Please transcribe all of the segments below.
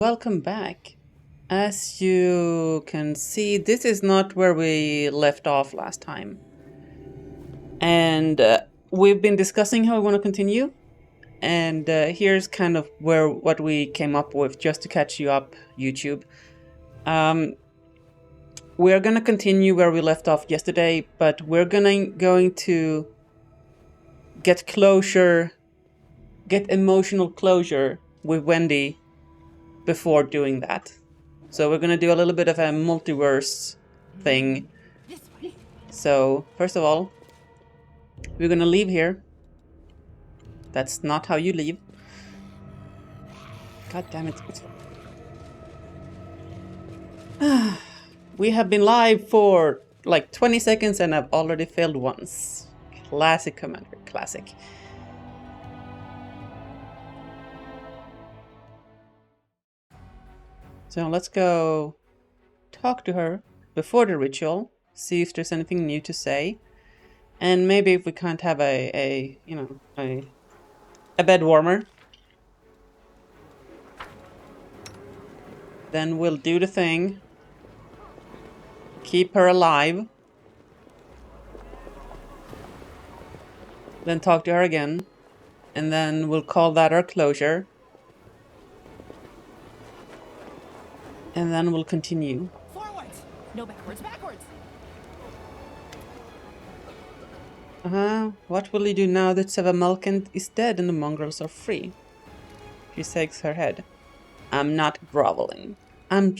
Welcome back. As you can see, this is not where we left off last time. And we've been discussing how we want to continue. And here's kind of what we came up with, just to catch you up, YouTube. We're going to continue where we left off yesterday, but we're going to get closure, get emotional closure with Wendy before doing that. So we're gonna do a little bit of a multiverse thing. So first of all, we're gonna leave here. That's not how you leave. God damn it. We have been live for like 20 seconds and I've already failed once. Classic Commander, classic. So let's go talk to her before the ritual, see if there's anything new to say, and maybe if we can't have a bed warmer, then we'll do the thing, keep her alive, then talk to her again, and then we'll call that our closure. And then we'll continue. Forwards! No backwards, backwards! What will you do now that Sevamalkent is dead and the mongrels are free? She shakes her head. I'm not groveling. I'm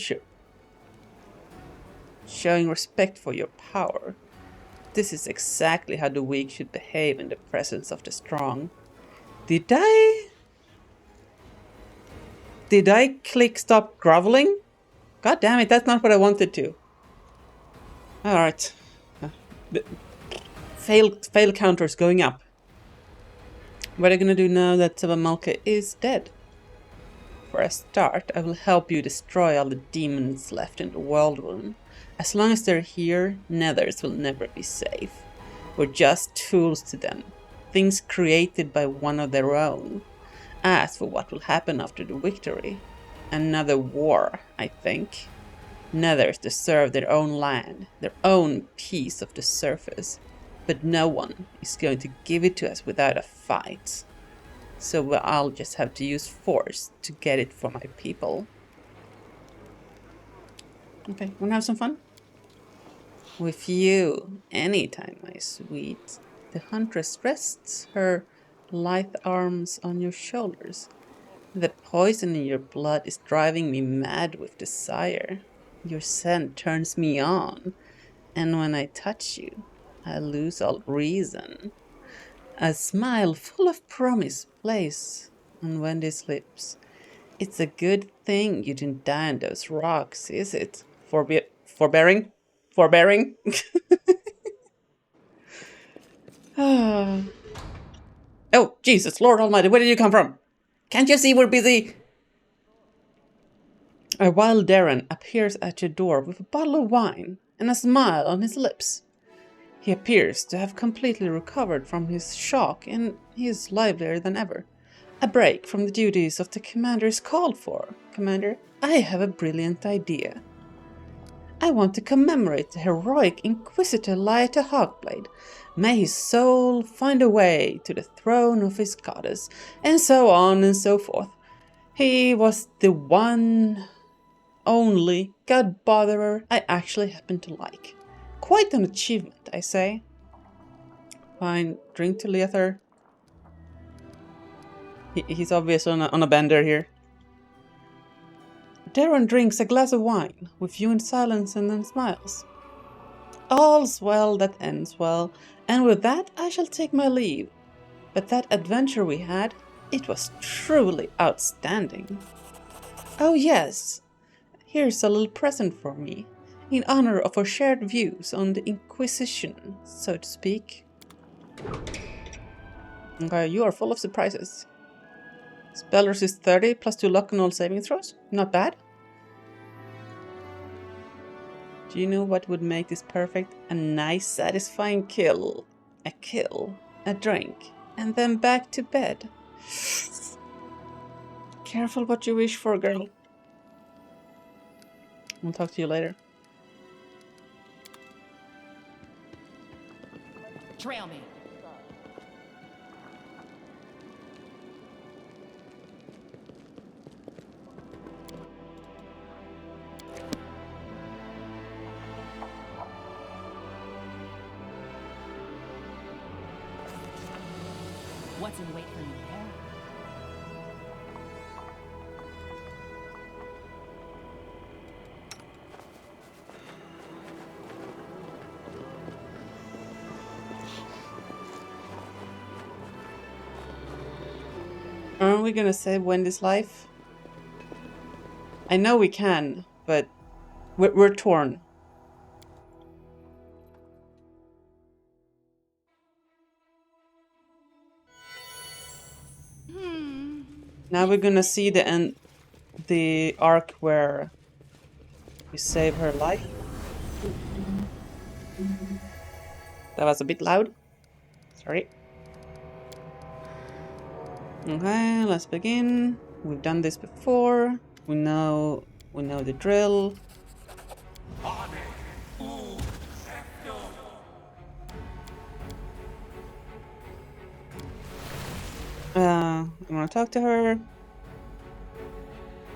showing respect for your power. This is exactly how the weak should behave in the presence of the strong. Did I click stop groveling? God damn it, that's not what I wanted to. Alright. Fail counters going up. What are you gonna do now that Sevamalka is dead? For a start, I will help you destroy all the demons left in the world room. As long as they're here, nethers will never be safe. We're just tools to them. Things created by one of their own. As for what will happen after the victory, another war, I think. Nethers deserve their own land, their own piece of the surface, but no one is going to give it to us without a fight. So I'll just have to use force to get it for my people. Okay, wanna have some fun? With you, anytime, my sweet. The huntress rests her lithe arms on your shoulders. The poison in your blood is driving me mad with desire. Your scent turns me on, and when I touch you, I lose all reason. A smile full of promise plays on Wendy's lips. It's a good thing you didn't die on those rocks, is it? Forbearing? Oh, Jesus, Lord Almighty, where did you come from? Can't you see we're busy? A wild Darren appears at your door with a bottle of wine and a smile on his lips. He appears to have completely recovered from his shock and he is livelier than ever. A break from the duties of the commander is called for. Commander, I have a brilliant idea. I want to commemorate the heroic Inquisitor Lyta Hawkblade. May his soul find a way to the throne of his goddess, and so on and so forth. He was the one only god botherer I actually happen to like. Quite an achievement, I say. Fine, drink to Leother. He's obviously on a bender here. Darren drinks a glass of wine, with you in silence and then smiles. All's well that ends well, and with that I shall take my leave. But that adventure we had, it was truly outstanding. Oh yes, here's a little present for me, in honor of our shared views on the Inquisition, so to speak. Okay, you are full of surprises. Spell resist 30, plus 2 luck on all saving throws. Not bad. Do you know what would make this perfect? A nice, satisfying kill. A kill, a drink, and then back to bed. Careful what you wish for, girl. We'll talk to you later. Trail me. What's in wait for me there? Aren't we gonna save Wendy's life? I know we can, but we're torn. Now we're gonna see the end, the arc where we save her life. That was a bit loud. Sorry. Okay, let's begin. We've done this before. We know the drill. I'm gonna talk to her.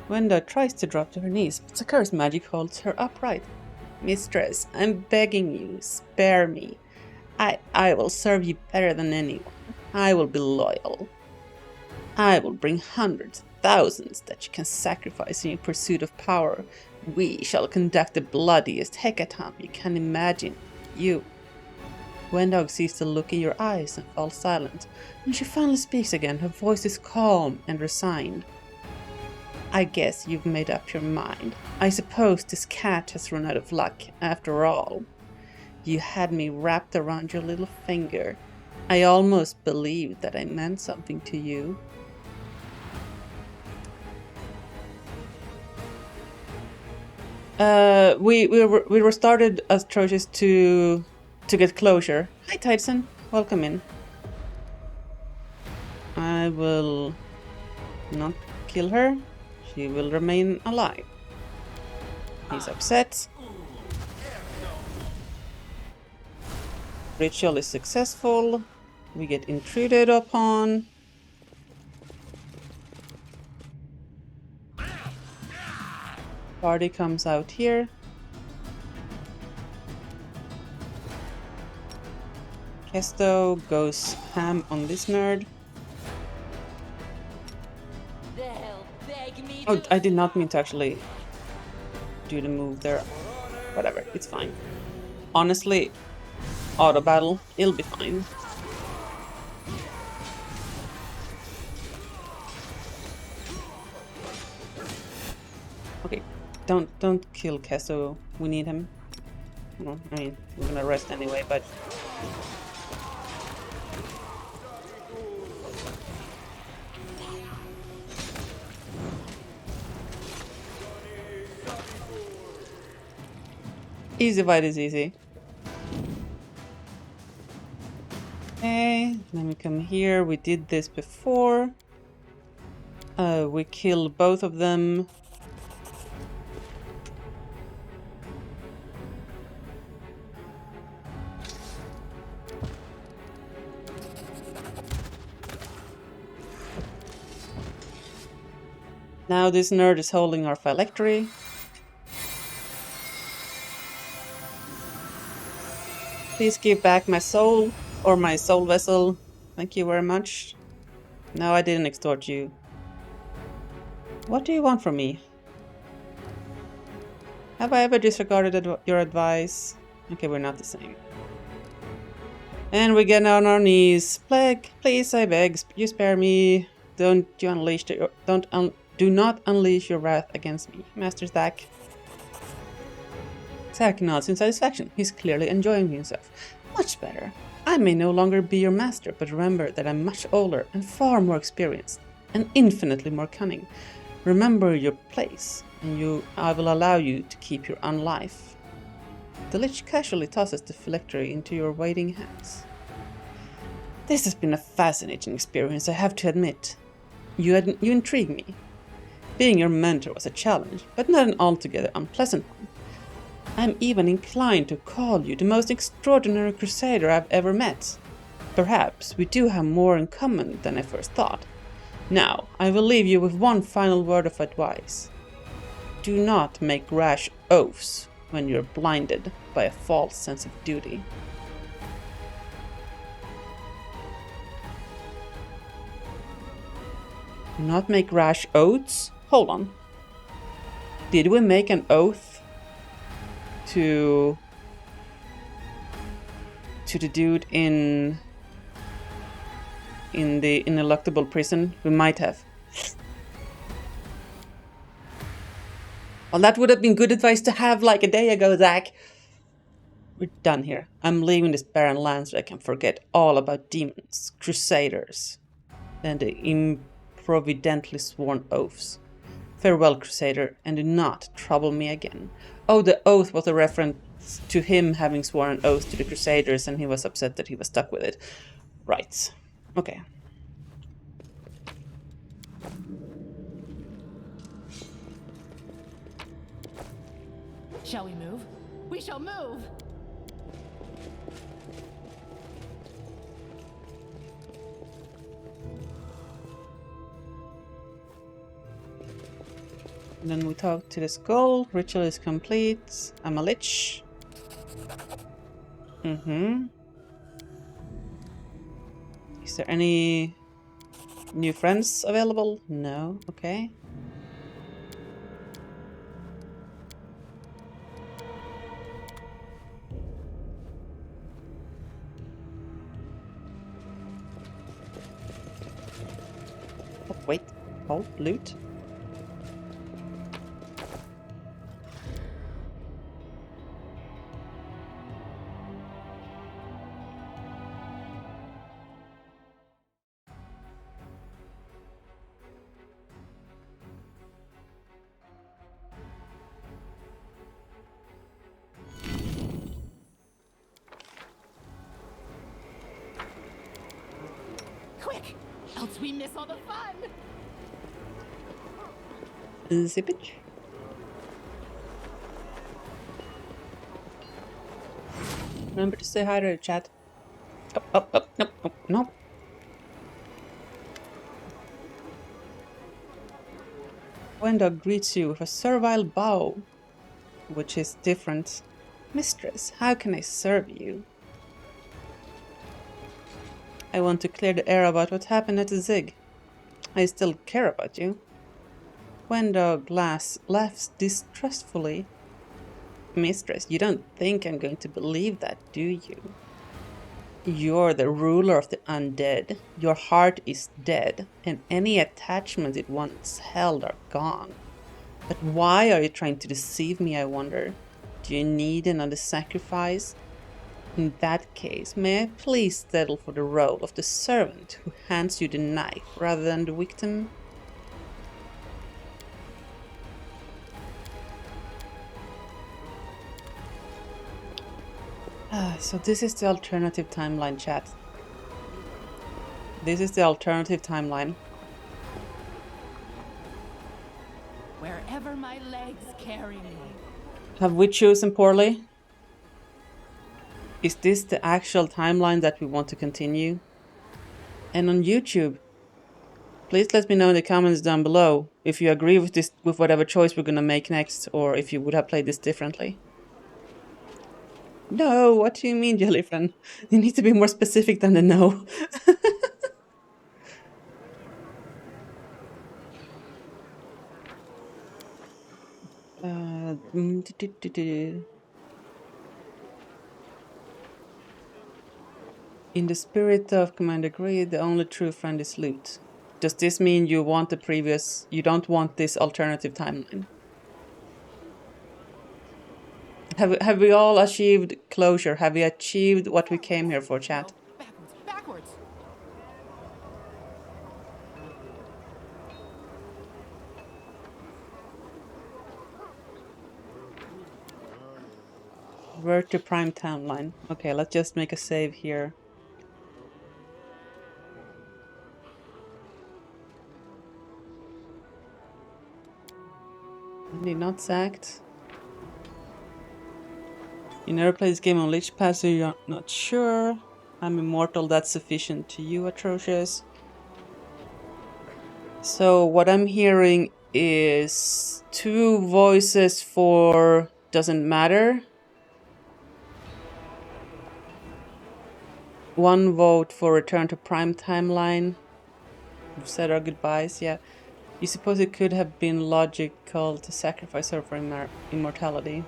Wenda tries to drop to her knees, but Sakura's magic holds her upright. Mistress, I'm begging you, spare me. I will serve you better than anyone. I will be loyal. I will bring hundreds, thousands that you can sacrifice in your pursuit of power. We shall conduct the bloodiest hecatomb you can imagine. You. Wendog sees the look in your eyes and falls silent. When she finally speaks again, her voice is calm and resigned. I guess you've made up your mind. I suppose this cat has run out of luck after all. You had me wrapped around your little finger. I almost believed that I meant something to you. We were started as atrocious to get closure. Hi Tyson, welcome in. I will not kill her. She will remain alive. He's upset. Ritual is successful. We get intruded upon. Party comes out here. Kesto goes ham on this nerd. Oh, I did not mean to actually do the move there. Whatever, it's fine. Honestly, auto battle, it'll be fine. Okay, don't kill Kesto. We need him. Well, I mean, we're gonna rest anyway, but easy fight is easy. Okay, let me come here. We did this before. We killed both of them. Now this nerd is holding our phylactery. Please give back my soul, or my soul vessel. Thank you very much. No, I didn't extort you. What do you want from me? Have I ever disregarded your advice? Okay, we're not the same. And we get on our knees. Plague, please, I beg, you spare me. Do not unleash your wrath against me, Master Zack. Zack nods in satisfaction. He's clearly enjoying himself. Much better. I may no longer be your master, but remember that I'm much older and far more experienced, and infinitely more cunning. Remember your place, and I will allow you to keep your own life. The Lich casually tosses the phylactery into your waiting hands. This has been a fascinating experience, I have to admit. You intrigue me. Being your mentor was a challenge, but not an altogether unpleasant one. I'm even inclined to call you the most extraordinary crusader I've ever met. Perhaps we do have more in common than I first thought. Now, I will leave you with one final word of advice. Do not make rash oaths when you're blinded by a false sense of duty. Do not make rash oaths? Hold on. Did we make an oath to the dude in the ineluctable prison? We might have. Well, that would have been good advice to have like a day ago, Zach. We're done here. I'm leaving this barren land so I can forget all about demons, crusaders, and the improvidently sworn oaths. Farewell, Crusader, and do not trouble me again. Oh, the oath was a reference to him having sworn an oath to the Crusaders, and he was upset that he was stuck with it. Right. Okay. Shall we move? We shall move! And then we talk to the skull. Ritual is complete. I'm a lich. Is there any new friends available? No. Okay. Oh, wait. Oh, loot. Quick! Else we miss all the fun! Zippage. Remember to say hi to the chat. Nope, nope. Wendog greets you with a servile bow, which is different. Mistress, how can I serve you? I want to clear the air about what happened at the Zig. I still care about you. Wendog laughs distrustfully. Mistress, you don't think I'm going to believe that, do you? You're the ruler of the undead. Your heart is dead, and any attachments it once held are gone. But why are you trying to deceive me, I wonder? Do you need another sacrifice? In that case, may I please settle for the role of the servant who hands you the knife rather than the victim? So this is the alternative timeline, chat. This is the alternative timeline. Wherever my legs carry me. Have we chosen poorly? Is this the actual timeline that we want to continue? And on YouTube, please let me know in the comments down below if you agree with this, with whatever choice we're gonna make next, or if you would have played this differently. No, what do you mean, Jellyfriend? You need to be more specific than the no. In the spirit of Commander Greed, the only true friend is loot. Does this mean you want the previous... You don't want this alternative timeline? Have we all achieved closure? Have we achieved what we came here for, chat? Backwards! Revert to prime timeline. Okay, let's just make a save here. not sacked. You never played this game on Lich Pass, so you're not sure. I'm immortal, that's sufficient to you, Atrocious. So what I'm hearing is 2 voices for doesn't matter. 1 vote for return to prime timeline. We've said our goodbyes, yeah. You suppose it could have been logical to sacrifice her for immortality.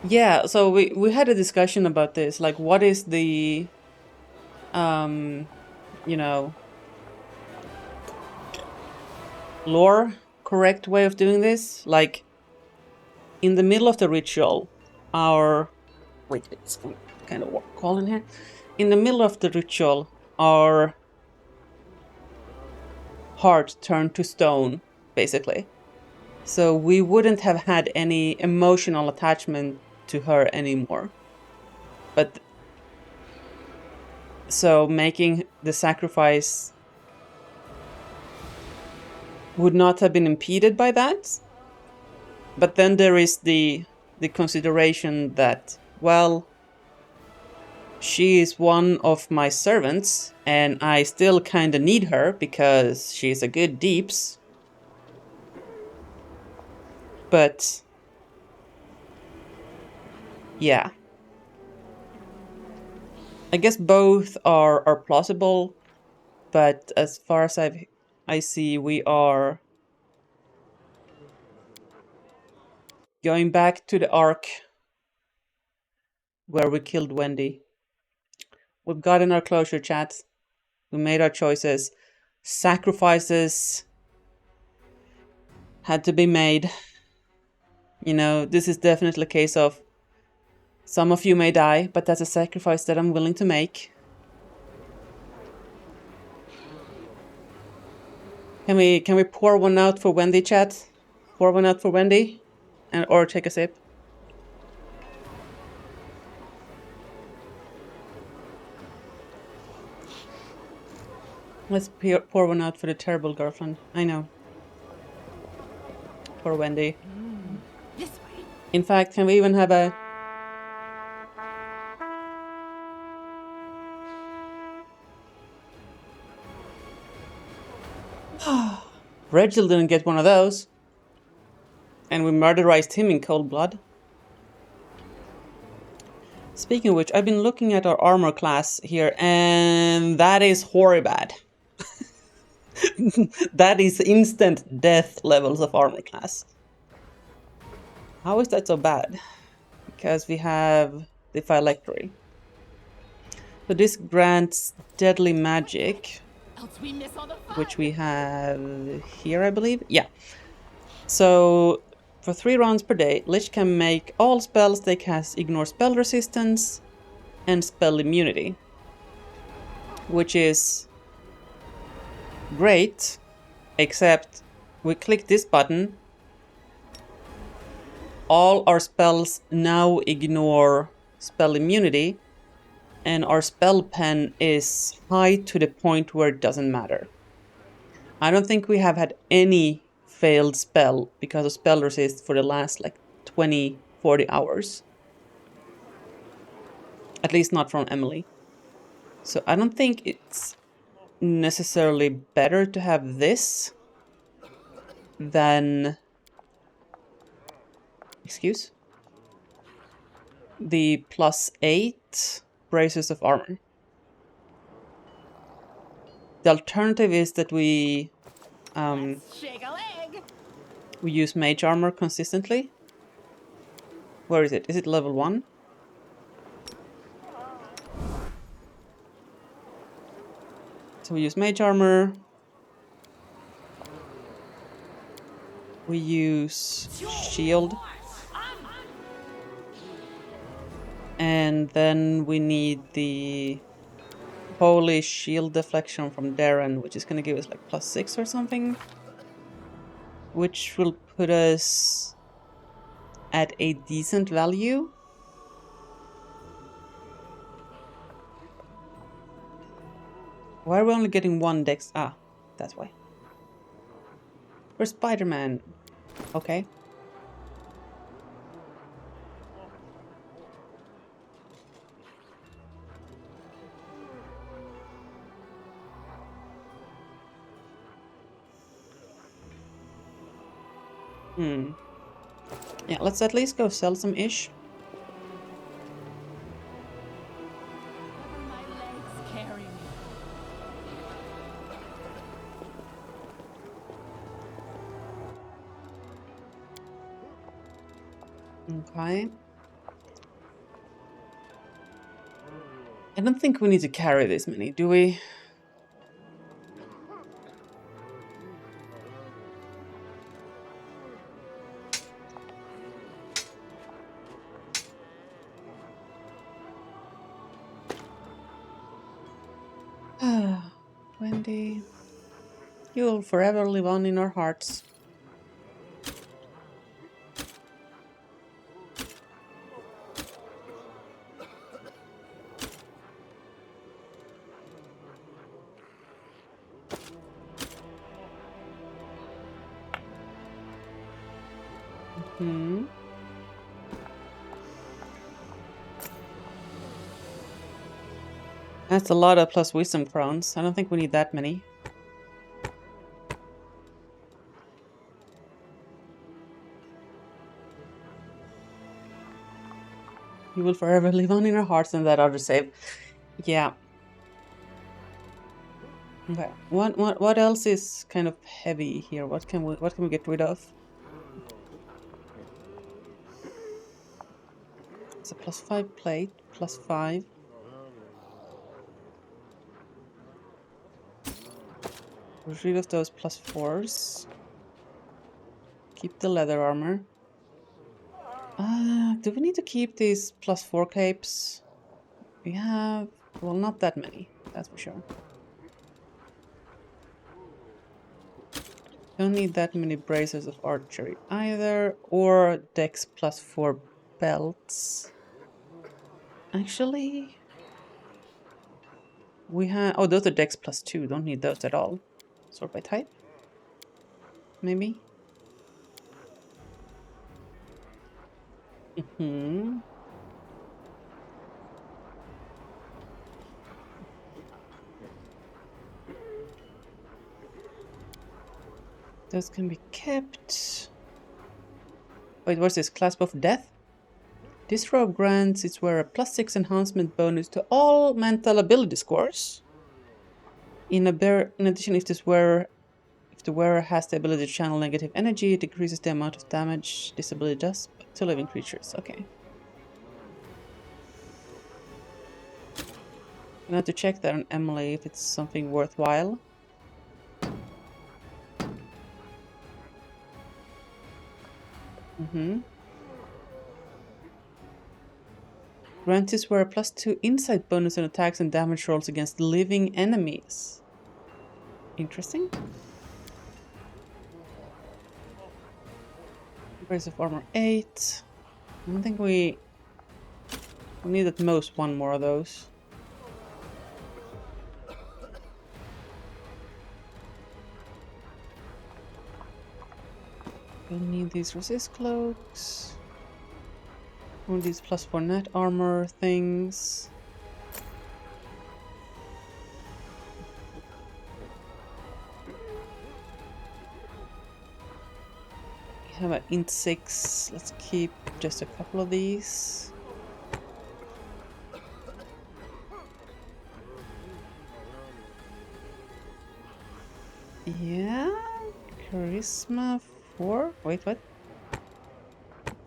Yeah, so we had a discussion about this, like what is the, you know, lore correct way of doing this? Like, in the middle of the ritual, our... Wait, it's kind of call in here. In the middle of the ritual, our heart turned to stone, basically. So we wouldn't have had any emotional attachment to her anymore. But so making the sacrifice would not have been impeded by that. But then there is the consideration that, well, she is one of my servants, and I still kind of need her because she's a good deeps. But yeah, I guess both are plausible, but as far as I see, we are going back to the arc where we killed Wendy. We've gotten our closure, chat. We made our choices. Sacrifices had to be made. You know, this is definitely a case of some of you may die, but that's a sacrifice that I'm willing to make. Can we pour one out for Wendy, chat? Pour one out for Wendy, or take a sip. Let's pour one out for the terrible girlfriend. I know. Poor Wendy. This way. In fact, can we even have a... Regil didn't get one of those. And we murderized him in cold blood. Speaking of which, I've been looking at our armor class here, and that is horribly bad. That is instant death levels of armor class. How is that so bad? Because we have the phylactery. So this grants deadly magic, Else we miss all the fun. which we have here, I believe. Yeah. So for 3 rounds per day, Lich can make all spells they cast ignore spell resistance and spell immunity, which is great, except we click this button, all our spells now ignore spell immunity, and our spell pen is high to the point where it doesn't matter. I don't think we have had any failed spell because of spell resist for the last like 20-40 hours. At least not from Emily. So I don't think it's necessarily better to have this than... Excuse? The +8 braces of armor. The alternative is that we Shake a leg. we use mage armor consistently. Where is it? Is it level 1? So we use mage armor. We use shield. And then we need the holy shield deflection from Darren, which is going to give us like +6 or something. Which will put us at a decent value. Why are we only getting 1 dex? Ah, that's why. Where's Spider-Man? Okay. Hmm. Yeah, let's at least go sell some ish. Wherever my legs carry me. Okay. I don't think we need to carry this many, do we? Ah, 20. You'll forever live on in our hearts. Hmm. That's a lot of plus wisdom crowns. I don't think we need that many. You will forever live on in our hearts, and that other save. Yeah. Okay. What else is kind of heavy here? What can we get rid of? It's a +5 plate, +5. Get rid of those +4s. Keep the leather armor. Do we need to keep these +4 capes? We have, well, not that many, that's for sure. Don't need that many braces of archery either, or dex +4 belts. Actually, we have, oh, those are dex +2, don't need those at all. Sort by type, maybe. Hmm. Those can be kept. Wait, what's this? Clasp of Death? This robe grants its wearer a +6 enhancement bonus to all mental ability scores. In addition, if the wearer has the ability to channel negative energy, it decreases the amount of damage this ability does to living creatures. Okay. I'm gonna have to check that on Emily if it's something worthwhile. Grant this wearer +2 insight bonus on attacks and damage rolls against living enemies. Interesting. Brace of armor 8. I don't think we need at most one more of those. We'll need these resist cloaks. All these +4 net armor things. We have an int 6. Let's keep just a couple of these. Yeah, charisma 4. Wait, what?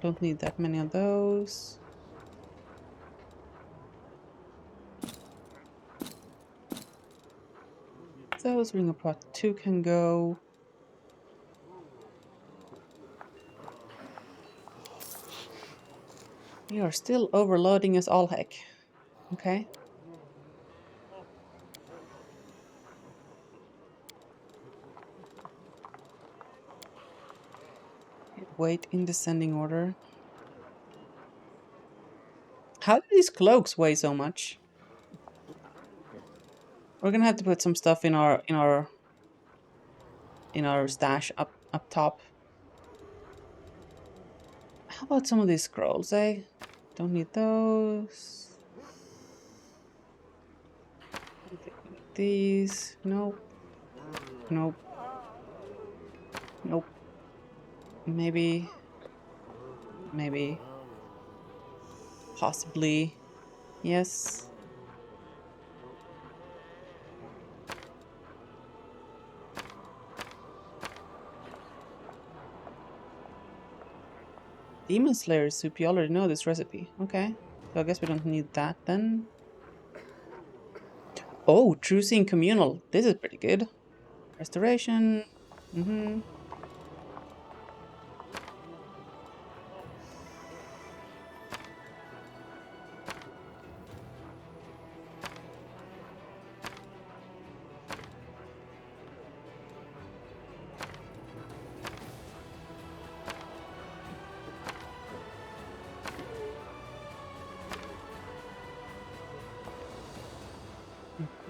Don't need that many of those. Those ring of prot 2 can go. We are still overloading as all heck. Okay. Weight in descending order. How do these cloaks weigh so much? We're gonna have to put some stuff in our stash up top. How about some of these scrolls, eh? Don't need those. These. Nope. Nope. Nope. Maybe. Maybe. Possibly. Yes. Demon Slayer soup. You already know this recipe. Okay. So I guess we don't need that then. Oh, True Seeing Communal. This is pretty good. Restoration. Mm-hmm.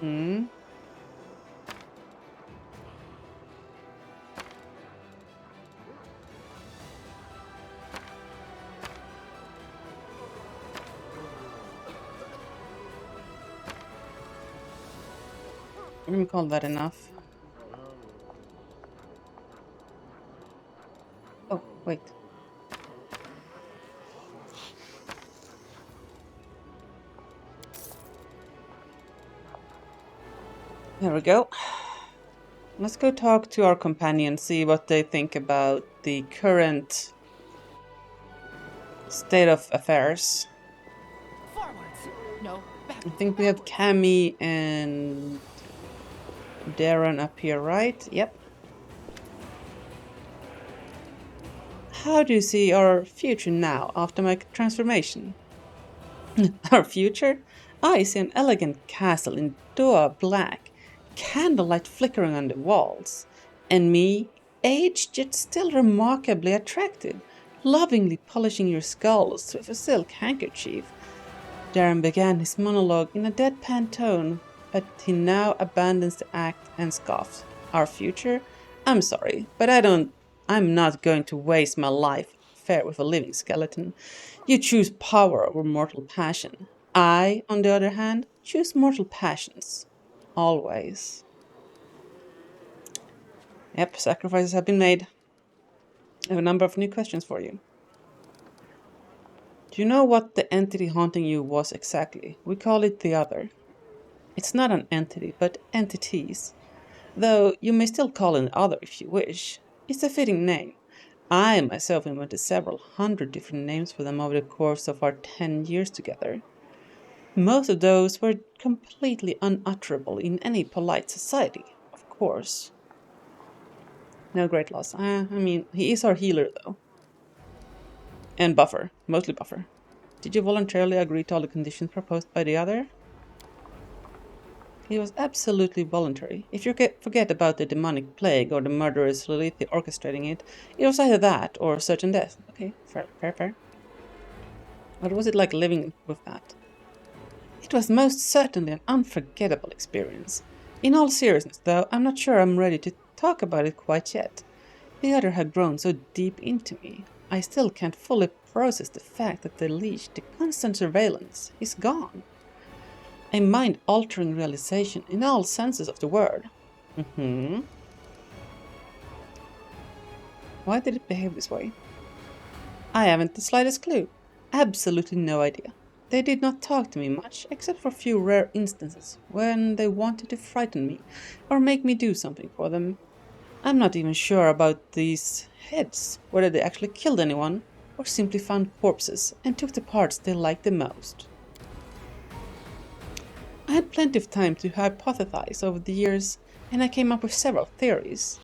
Hmm. We're gonna call that enough. Oh, wait. There we go. Let's go talk to our companions, see what they think about the current state of affairs. Forwards. No, back. I think we have Cammy and Darren up here, right? Yep. How do you see our future now after my transformation? Our future? I see an elegant castle in Leo Blac, candlelight flickering on the walls, and me, aged yet still remarkably attractive, lovingly polishing your skulls with a silk handkerchief. Darren began his monologue in a deadpan tone, but he now abandons the act and scoffs. Our future? I'm sorry, but I'm not going to waste my life fair with a living skeleton. You choose power over mortal passion. I, on the other hand, choose mortal passions. Always. Yep, sacrifices have been made. I have a number of new questions for you. Do you know what the entity haunting you was exactly? We call it the Other. It's not an entity, but entities. Though you may still call it Other if you wish. It's a fitting name. I myself invented several hundred different names for them over the course of our 10 years together. Most of those were completely unutterable in any polite society, of course. No great loss. I mean, he is our healer, though. And buffer. Mostly buffer. Did you voluntarily agree to all the conditions proposed by the Other? It was absolutely voluntary. If you forget about the demonic plague or the murderous Lilith orchestrating it, it was either that or certain death. Okay, fair. What was it like living with that? It was most certainly an unforgettable experience. In all seriousness, though, I'm not sure I'm ready to talk about it quite yet. The Other had grown so deep into me. I still can't fully process the fact that the leash, the constant surveillance, is gone. A mind-altering realization in all senses of the word. Why did it behave this way? I haven't the slightest clue. Absolutely no idea. They did not talk to me much, except for a few rare instances when they wanted to frighten me or make me do something for them. I'm not even sure about these heads, whether they actually killed anyone or simply found corpses and took the parts they liked the most. I had plenty of time to hypothesize over the years, and I came up with several theories.